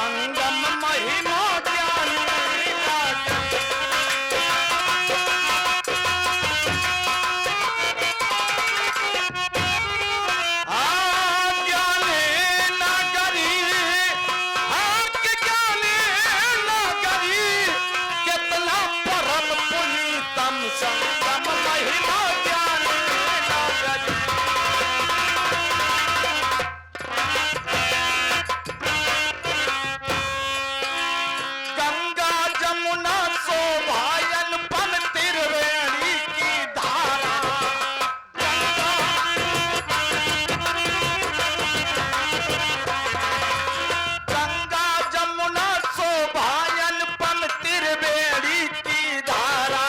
संगम महिमा ज्ञानी संगम महिमा ज्ञानी गंगा जमुना शोभायन पन त्रिवेणी की धारा गंगा जमुना शोभायन पन त्रिवेणी की धारा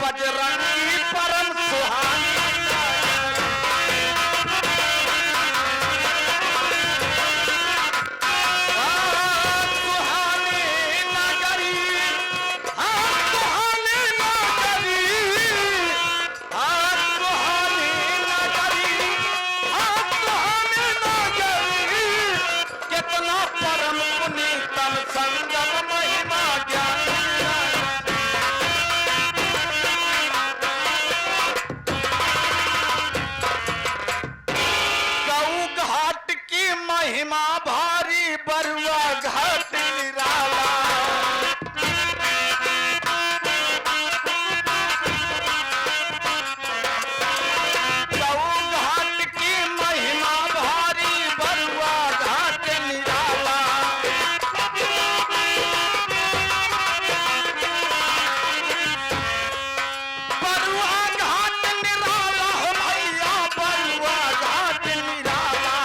बजरंगी परम सुहानी सुहानी नगरी सुहानी नगरी सुहानी नगरी सुहानी नगरी कितना परम पुनीतम संगम महिमा ज्ञानी महिमा भारी बरुआ घाट निराला गौ घाट की महिमा भारी बरुआ घाट निराला बरुआ घाट निराला हो भैया बरुआ घाट निराला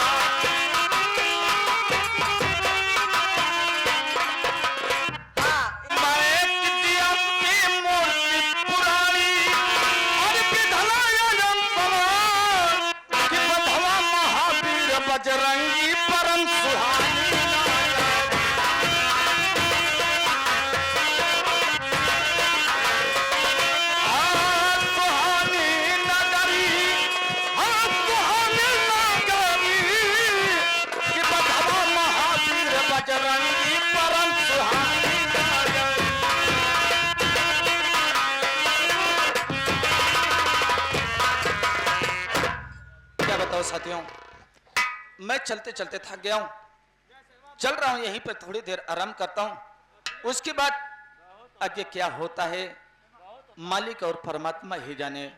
बजरंगी परम सुहानी सुहानी नगरी सुहानी नगरी कि बधवा महावीर बजरंगी परम सुहानी क्या बताओ साथियों, मैं चलते चलते थक गया हूं, चल रहा हूं, यहीं पर थोड़ी देर आराम करता हूं, उसके बाद आगे क्या होता है मालिक और परमात्मा ही जाने।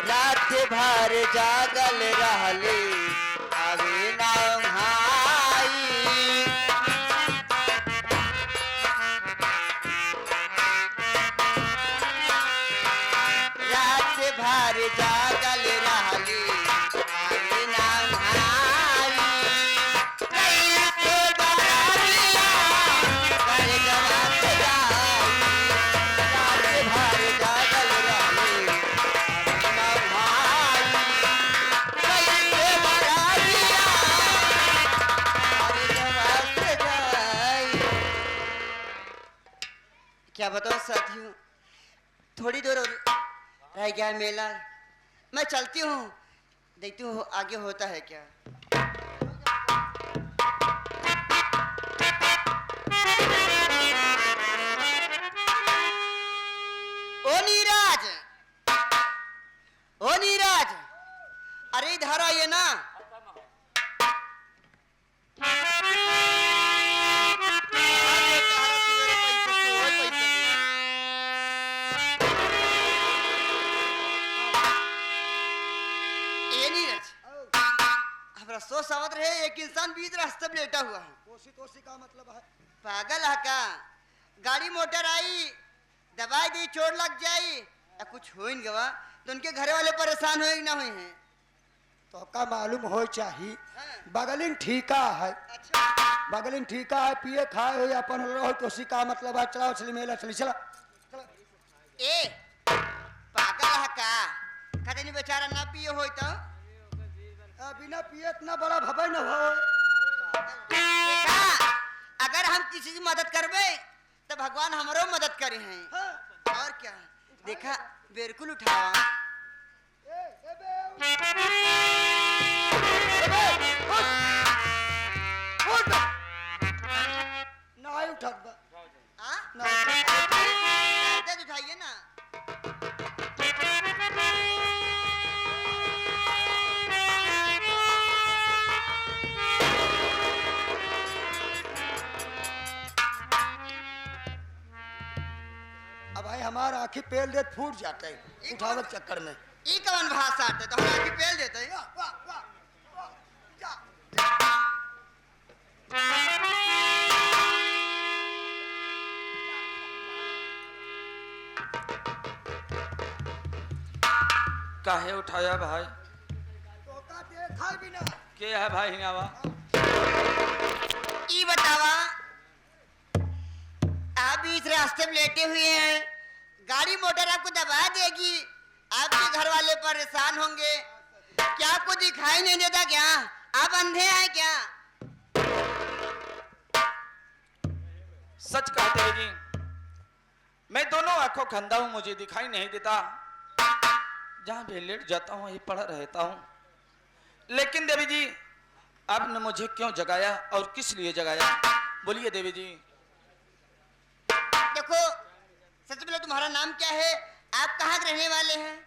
रात भर जागल रहली अभी ना भाई रात भर जागल रहली अभी ना भाई कैसे बहारिया कर गवा से जाई रात भर जागल रहली अभी ना भाई कैसे बहारिया कर गवा से जाई। क्या बताओ साथियों, थोड़ी दूर रह गया मेला, मैं चलती हूँ, देखती हूँ आगे होता है क्या। ओ नीरज, ओ नीरज, अरे इधर आइए ना। सोच सावत रहे, एक इंसान बीच रास्ते में लेटा हुआ है। तोसी का मतलब है पागल है का? गाड़ी मोटर आई, दवाई दी, चोट लग जाई या कुछ हो इन गवा तो उनके घर वाले परेशान हुए ना हुए हैं। तो का मालूम हो चाहिए बगलिन ठीका है। अच्छा बगलिन ठीका है, पिए खाए हो अपन रहो तोसी का मतलब है। चलाओ चली मेला चली चला। ए पागल है का? कहते नहीं बेचारा ना पिए हो तो बिना पिए इतना बड़ा भवे न हो। देखा, अगर हम किसी की मदद करबे तो भगवान हमारो मदद करे हैं। और क्या देखा, बिल्कुल उठावा नहीं उठत बा। उठाइए ना। अब भाई हमारा आँखी पेल दे फूट जाता है उठावत चक्कर में। ई कवन भाषा आते तो हम आँखी पेल देते हैं। काहे उठाया भाई? तो का देखा भी ना के है भाई हिंगावा? ई बतावा, आप इस रास्ते में लेटे हुए हैं, गाड़ी मोटर आपको दबा देगी, आपके घर वाले परेशान होंगे, क्या आपको दिखाई नहीं देता क्या? आप अंधे हैं क्या? सच कहते हो जी, मैं दोनों आंखों का अंधा हूं, मुझे दिखाई नहीं देता। जहां भी लेट जाता हूं वहीं पड़ा रहता हूं। लेकिन देवी जी, आपने मुझे क्यों जगाया और किस लिए जगाया? बोलिए देवी जी। देखो, सबसे पहले तुम्हारा नाम क्या है? आप कहाँ के रहने वाले हैं?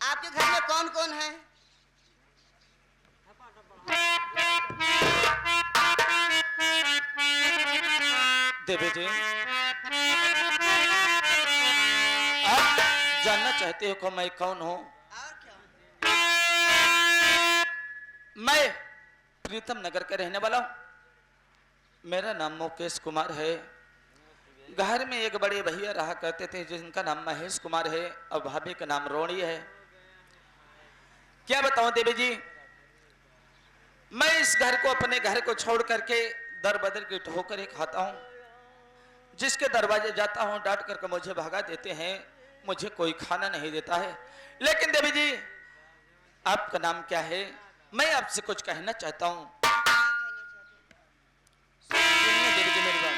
आपके घर में कौन कौन है? देवी जी, आप जानना चाहते हो कि मैं कौन हूं? और क्या? मैं प्रीतम नगर का रहने वाला हूं। मेरा नाम मुकेश कुमार है। घर में एक बड़े भैया रहा करते थे जिनका नाम महेश कुमार है और भाभी का नाम रोणी है। क्या बताऊं देवी जी, मैं इस घर को, अपने घर को छोड़ करके दर बदर की ठोकर ही खाता हूं। जिसके दरवाजे जाता हूं डांट करके मुझे भगा देते हैं, मुझे कोई खाना नहीं देता है। लेकिन देवी जी, आपका नाम क्या है? मैं आपसे कुछ कहना चाहता हूं। सुनिए देवी जी मेरी बात।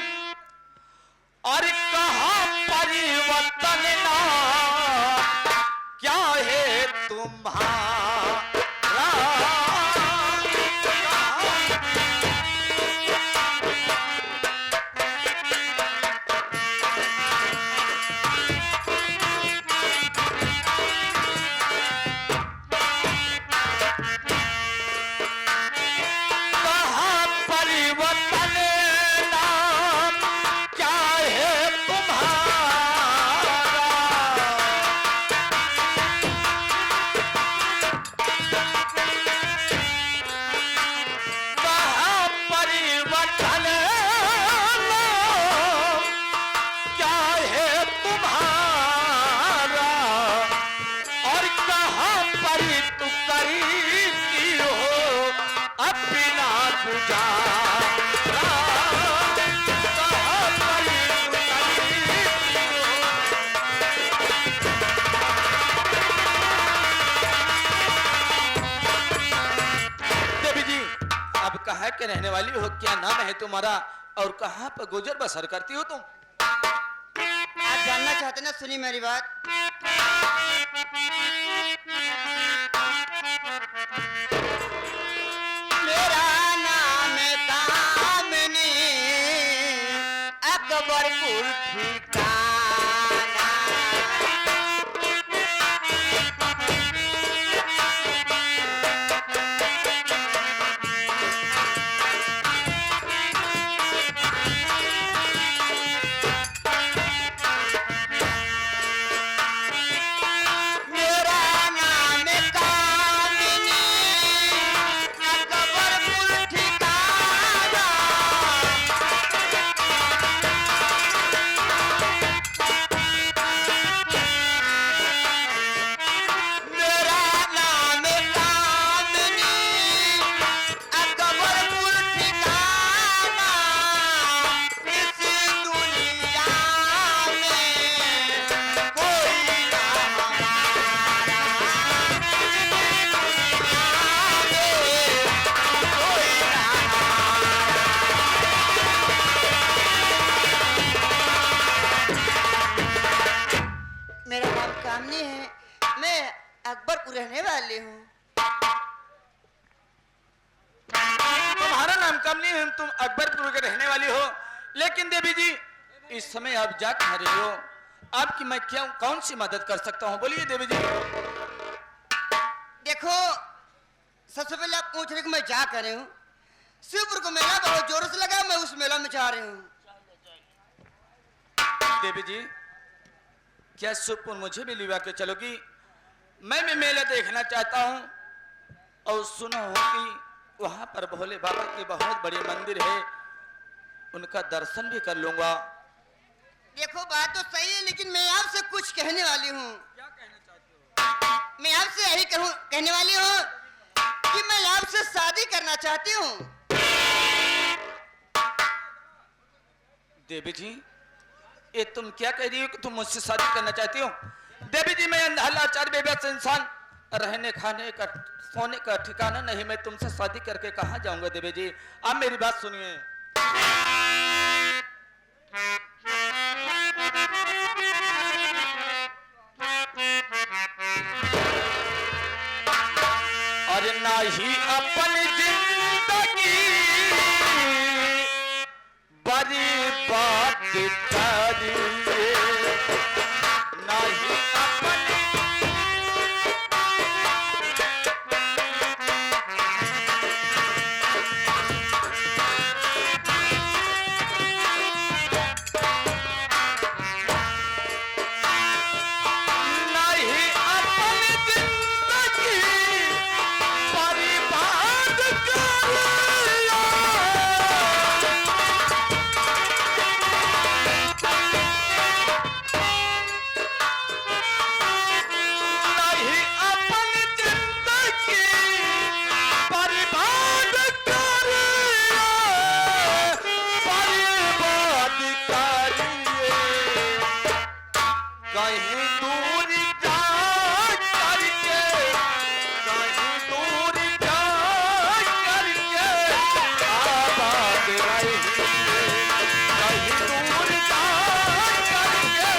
और कहा परिवर्तन ना क्या है तुम्हारा? गुजारा कहाँ पर देवी जी, अब कहाँ के रहने वाली हो, क्या नाम है तुम्हारा और कहाँ पर गुजर बसर करती हो तुम? आप जानना चाहते ना, सुनी मेरी बात। मेरा नाम कामिनी, अकबरपुर ठिकाना। मेरा नाम कामिनी, अकबरपुर ठिकाना। मेरा नाम कामिनी, अकबरपुर ठिकाना। इस दुनिया में कोई ना हमारा, कोई ना मेरा नाम कामनी है, मैं अकबरपुर रहने वाली हूँ। तुम्हारा नाम कमली है, तुम अकबरपुर के रहने वाली हो, लेकिन देवी जी इस समय आप जा कहाँ रही हो? आपकी मैं क्या कौन सी मदद कर सकता हूँ, बोलिए देवी जी। देखो, सबसे पहले आप पूछ रहे कि मैं जा कर रही हूँ। शिवपुर को मेला बहुत जोरों से लगा, मैं उस मेला में जा रही हूँ। देवी जी, क्या सुपुर मुझे भी लिवा के चलोगी? मैं भी मेला देखना चाहता हूँ और सुना हूँ कि वहां पर भोले बाबा की बहुत बड़ी मंदिर है, उनका दर्शन भी कर लूंगा। देखो, बात तो सही है, लेकिन मैं आपसे कुछ कहने वाली हूँ। क्या कहना चाहते हो? मैं आपसे यही कहने वाली हूँ कि मैं आपसे शादी करना चाहती हूँ। देवी जी, ये तुम क्या कह रही हो कि तुम मुझसे शादी करना चाहती हो? देवी जी, मैं अंधा लाचार बेबस इंसान, रहने खाने का सोने का ठिकाना नहीं, मैं तुमसे शादी करके कहाँ जाऊंगा? देवी जी, आप मेरी बात सुनिए। अरे नाही अपन जिंदगी बर्बाद करिए, नाही अपन नहीं अपन जिंदगी बर्बाद करिए। नहीं अपन जिंदगी बर्बाद करिए, बर्बाद करिए। कहीं दूर जा करके, कहीं दूर जा करके आबाद रहिए, कहीं दूर जा करके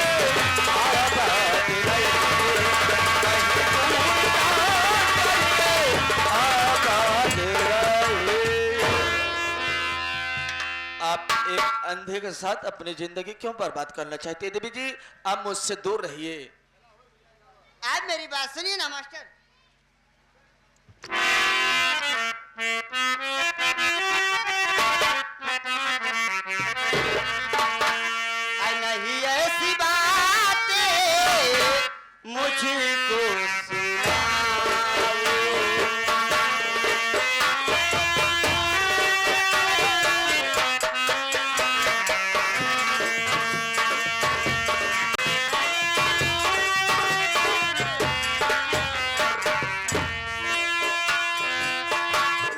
आबाद रहिए, कहीं दूर जा करके आबाद रहिए। आप एक अंधे के साथ अपनी जिंदगी क्यों बर्बाद करना चाहते हैं? देवी जी, आप मुझसे दूर रहिए। आप मेरी बात सुनिए ना मास्टर। नहीं ऐसी बातें मुझको सुनाओ।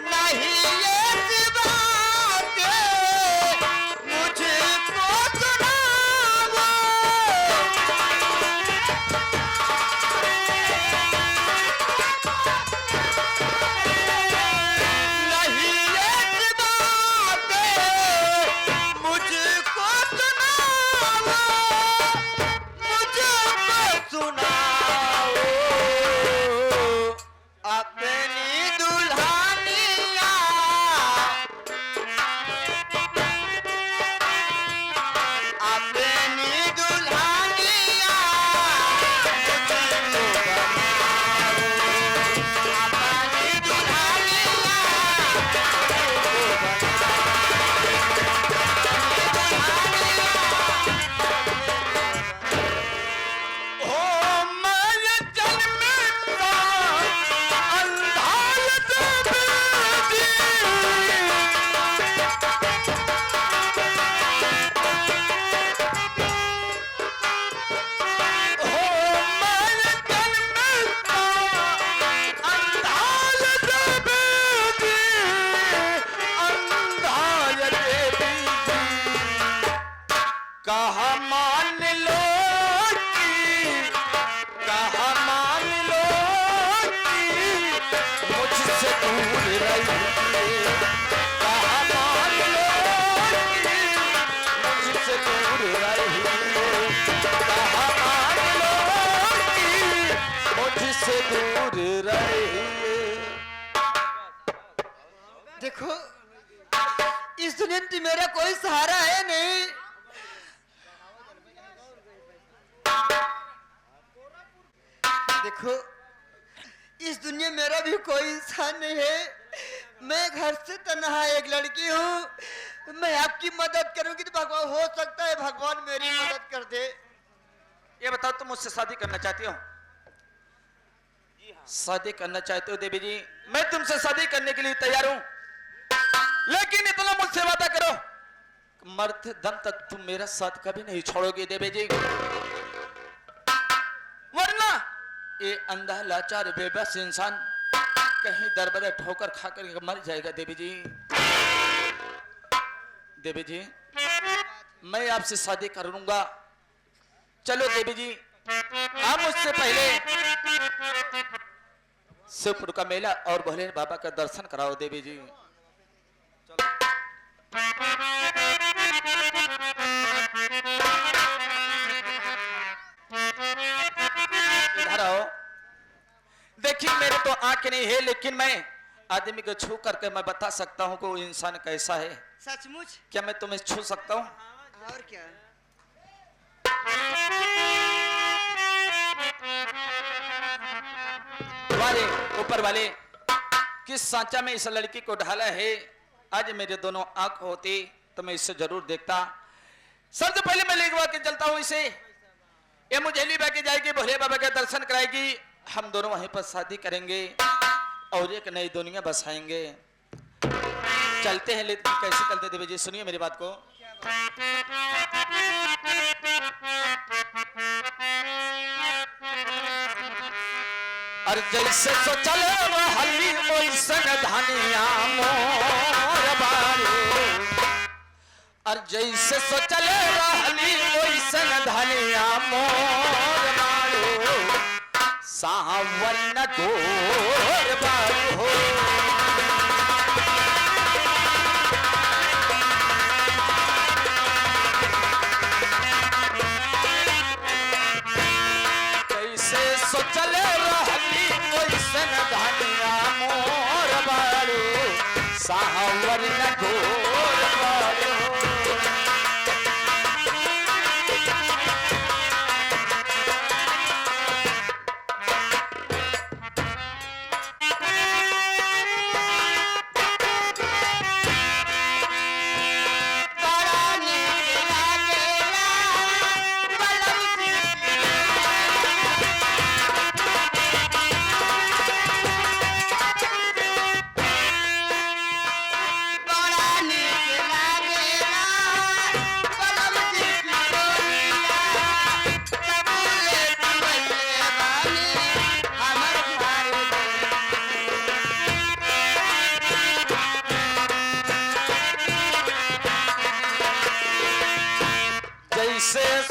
नहीं ऐसी बातें देखो इस दुनिया में मेरा कोई सहारा है नहीं। देखो इस दुनिया में मेरा भी कोई इंसान नहीं है। मैं घर से तन्हा एक लड़की हूँ। मैं आपकी मदद करूंगी तो भगवान, हो सकता है भगवान मेरी मदद कर दे। ये बताओ तुम मुझसे शादी करना चाहती हो? शादी करना चाहते हो देवी जी? मैं तुमसे शादी करने के लिए तैयार हूं, लेकिन इतना मुझसे वादा करो, मरते दम तक तुम मेरा साथ कभी नहीं छोड़ोगे देवी जी, वरना ये अंधा लाचार बेबस इंसान कहीं दरबदर ठोकर खाकर मर जाएगा देवी जी। देवी जी मैं आपसे शादी करूंगा, चलो देवी जी आप मुझसे पहले शिवपुर का मेला और भोले बाबा का दर्शन कराओ देवी जी। इधर आओ। देखिए मेरे तो आंख नहीं है, लेकिन मैं आदमी को छू करके मैं बता सकता हूँ कि वो इंसान कैसा है। सचमुच? क्या मैं तुम्हें छू सकता हूँ? और क्या? वाले ऊपर वाले किस सांचा में इस लड़की को ढाला है। आज मेरे दोनों आंख होती तो मैं इसे जरूर देखता। सबसे पहले मैं लिखवा के चलता हूँ इसे, ये मुझे लिखवा के जाएगी, भोले बाबा के दर्शन कराएगी, हम दोनों वहीं पर शादी करेंगे और एक नई दुनिया बसाएंगे। चलते हैं, लेकिन कैसे चलते देवी जी? सुनिए मेरी बात को। और जैसे सो चले हल्ली ओइसन धनिया मोर बारू, और जैसे सो चले हल्ली ओइसन धनिया मोर बारू, सावन गोर बारू हो। कैसे सो चले सावर न गोर बारू।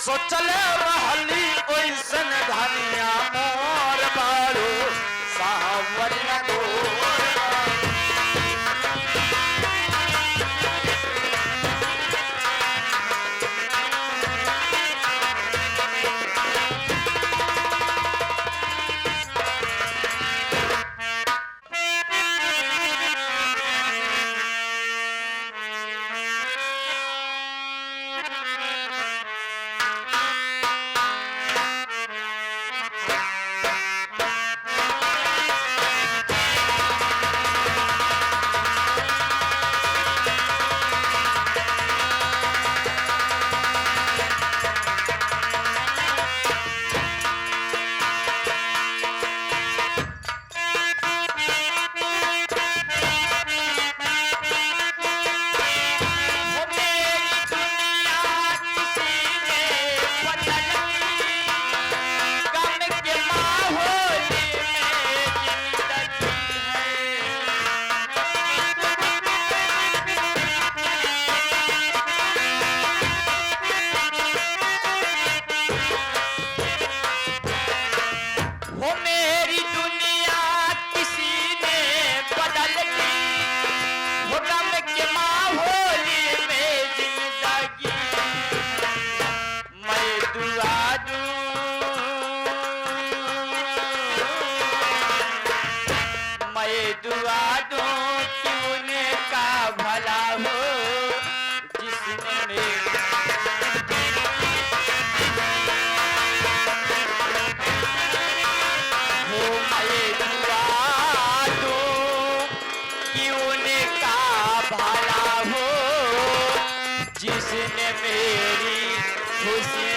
सो चले रहली ओइसन धनिया मोर बारू, सावर न गोर बारू। दुआ दूं क्यों ने का मेरी खुशी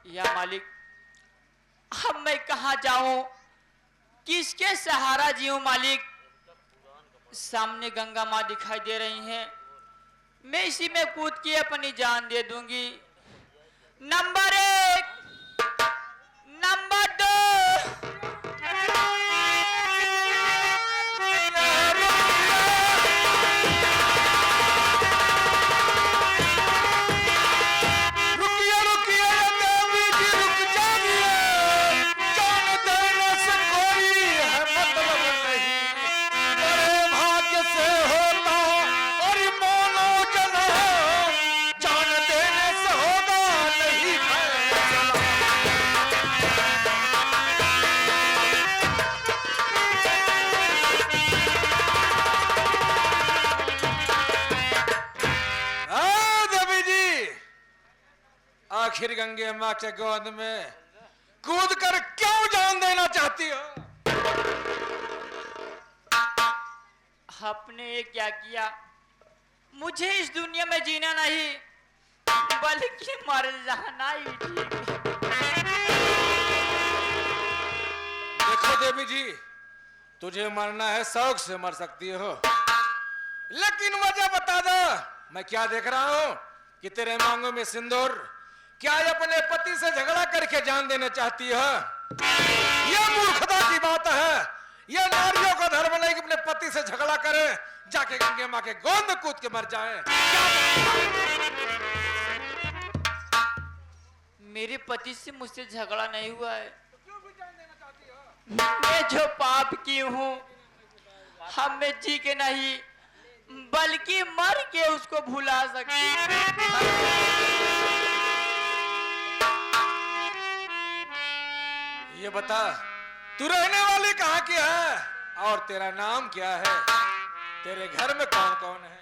या मालिक, अब मैं कहाँ जाऊं, किसके सहारा जीऊं मालिक। सामने गंगा माँ दिखाई दे रही हैं, मैं इसी में कूद के अपनी जान दे दूंगी। Number 1, number 2। आखिर गंगे माँ के गोद में कूद कर क्यों जान देना चाहती हो? आपने ये क्या किया? मुझे इस दुनिया में जीना नहीं बल्कि मर जाना ही ठीक है। देखो देवी जी, तुझे मरना है शौक से मर सकती हो, लेकिन वजह बता दो। मैं क्या देख रहा हूँ कि तेरे मांगों में सिंदूर, क्या ये अपने पति से झगड़ा करके जान देना चाहती है? यह मूर्खता की बात है। यह नारियों का धर्म नहीं कि अपने पति से झगड़ा करे, जाके गंगे माँ के गोद में कूद के मर जाए। मेरे पति से मुझसे झगड़ा नहीं हुआ है। मैं जो पाप की हूँ, हम में जी के नहीं बल्कि मर के उसको भुला सकती। ये बता, तू रहने वाली कहाँ की है और तेरा नाम क्या है? तेरे घर में कौन कौन है?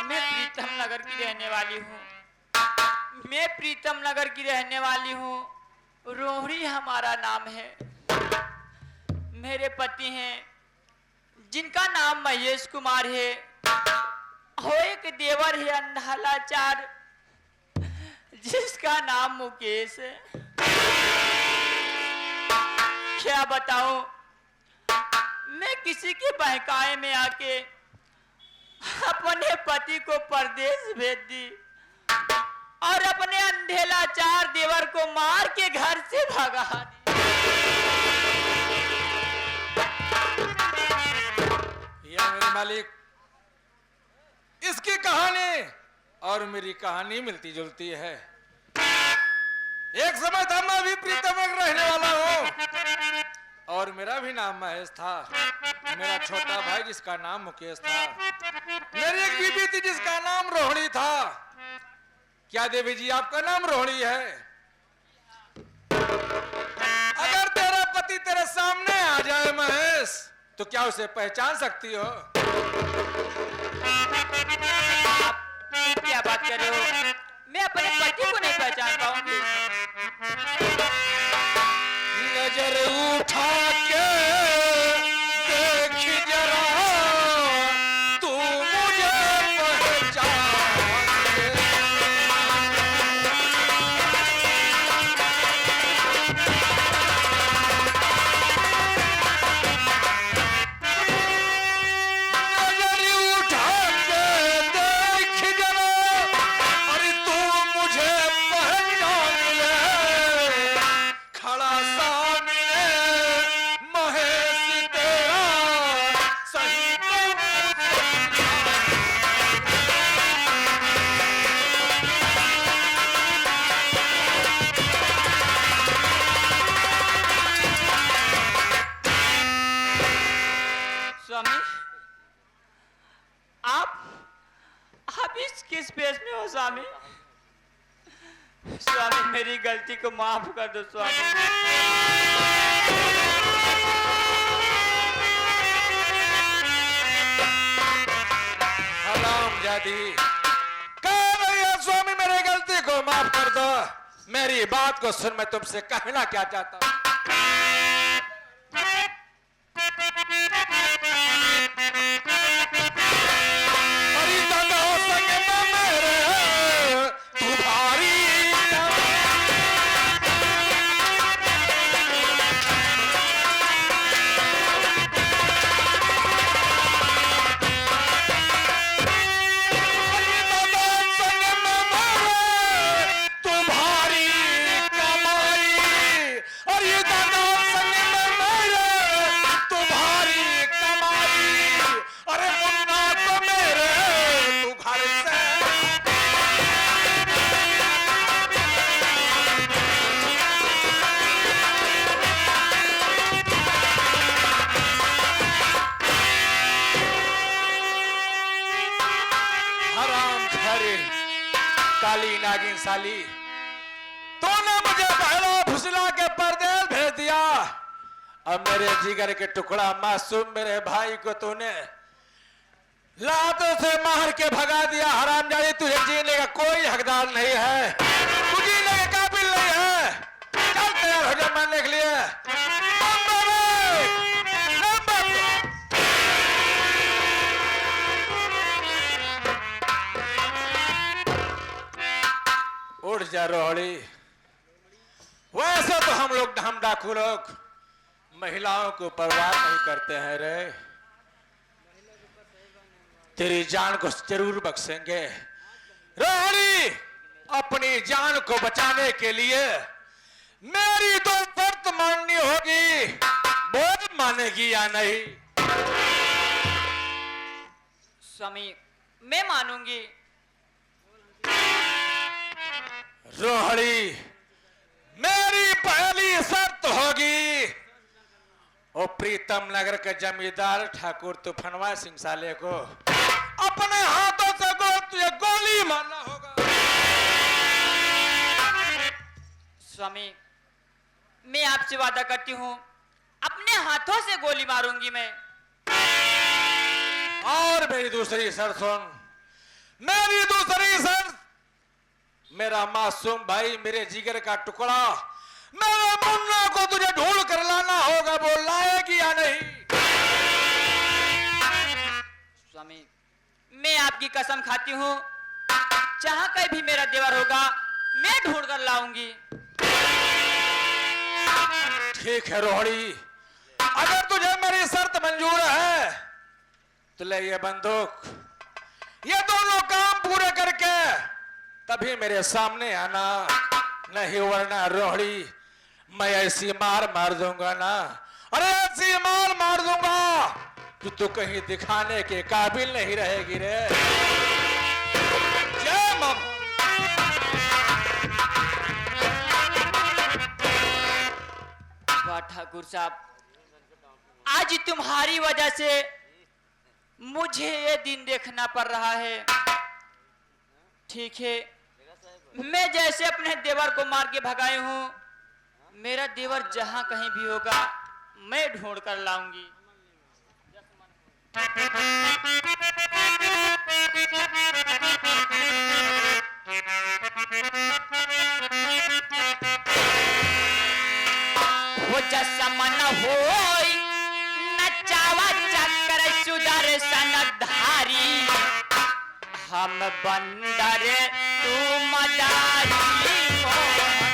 मैं प्रीतम नगर की रहने वाली हूँ। मैं प्रीतम नगर की रहने वाली हूँ। रोहिणी हमारा नाम है। मेरे पति हैं जिनका नाम महेश कुमार है। हो एक देवर है अंधा लाचार जिसका नाम मुकेश है। क्या बताऊं, मैं किसी के बहकावे में आके अपने पति को परदेश भेज दी और अपने अंधे लाचार देवर को मार के घर से भगा दी। या मेरे मालिक, इसकी कहानी और मेरी कहानी मिलती जुलती है। एक समय था मैं भी प्रीतम में रहने वाला हूँ और मेरा भी नाम महेश था। मेरा छोटा भाई जिसका नाम मुकेश था। मेरी एक बीबी थी जिसका नाम रोहिणी था। क्या देवी जी आपका नाम रोहिणी है? अगर तेरा पति तेरे सामने आ जाए महेश, तो क्या उसे पहचान सकती हो? क्या बात कर रहे हो? मैं अपने पति को नहीं पहचान पाऊंगी। नजर उठा के देख जरा, तू मुझे पहचान। नजर उठा के देख जरा, अरे तू मुझे पहचान ले। खड़ा सामने महेश तेरा, सही स्वामी, आप इस किस पेश में हो स्वामी? स्वामी मेरी गलती को माफ कर दो स्वामी। हराम जादी, कह रही है स्वामी मेरी गलती को माफ कर दो। मेरी बात को सुन, मैं तुमसे कहना क्या चाहता हूं। हरी दादा संग में मेरे तू भारी, काली नागिन साली, तूने मुझे पहला फुसला के परदेस भेज दिया। अब मेरे जिगर के टुकड़ा मासूम मेरे भाई को तूने लातों से मार के भगा दिया। हरामजादी, तुझे जीने का कोई हकदार नहीं है, तू जीने के काबिल नहीं है। चल तैयार हो जा मारने के लिए। उठ जा रोहड़ी। वैसे तो हम डाकू लोग महिलाओं को परवाह नहीं करते हैं रे। तेरी जान को जरूर बख्शेंगे रोहड़ी। अपनी जान को बचाने के लिए मेरी तो शर्त माननी होगी, बोल मानेगी या नहीं? स्वामी, मैं मानूंगी। रोहड़ी, मेरी पहली शर्त होगी ओ प्रीतम नगर के जमींदार ठाकुर तूफानवा सिंह साले को अपने हाथों से तुझे गोली मारना होगा। स्वामी, मैं आपसे वादा करती हूँ, अपने हाथों से गोली मारूंगी मैं। और मेरी दूसरी शर्त सुन। मेरी दूसरी शर्त, मेरा मासूम भाई, मेरे जिगर का टुकड़ा, मेरे मुन्ना को तुझे ढूंढ कर लाना होगा। बोल लाएगी या नहीं? स्वामी, मैं आपकी कसम खाती हूँ, जहां कहीं भी मेरा देवर होगा मैं ढूंढ कर लाऊंगी। ठीक है रोहड़ी, अगर तुझे मेरी शर्त मंजूर है तो ले ये बंदूक, ये दोनों काम पूरे करके तभी मेरे सामने आना, नहीं वरना रोहड़ी मैं ऐसी मार दूंगा ना, अरे ऐसी मार दूंगा कि तू कहीं दिखाने के काबिल नहीं रहेगी रे। जय मामा। वाह ठाकुर साहब, आज तुम्हारी वजह से मुझे ये दिन देखना पड़ रहा है। ठीक है, मैं जैसे अपने देवर को मार के भगाई हूँ, मेरा देवर जहां कहीं भी होगा मैं ढूंढ कर लाऊंगी। वो जसमन होई नचावा चक्कर सुदर्शन धारी, हम बंदर तू मदारी हो।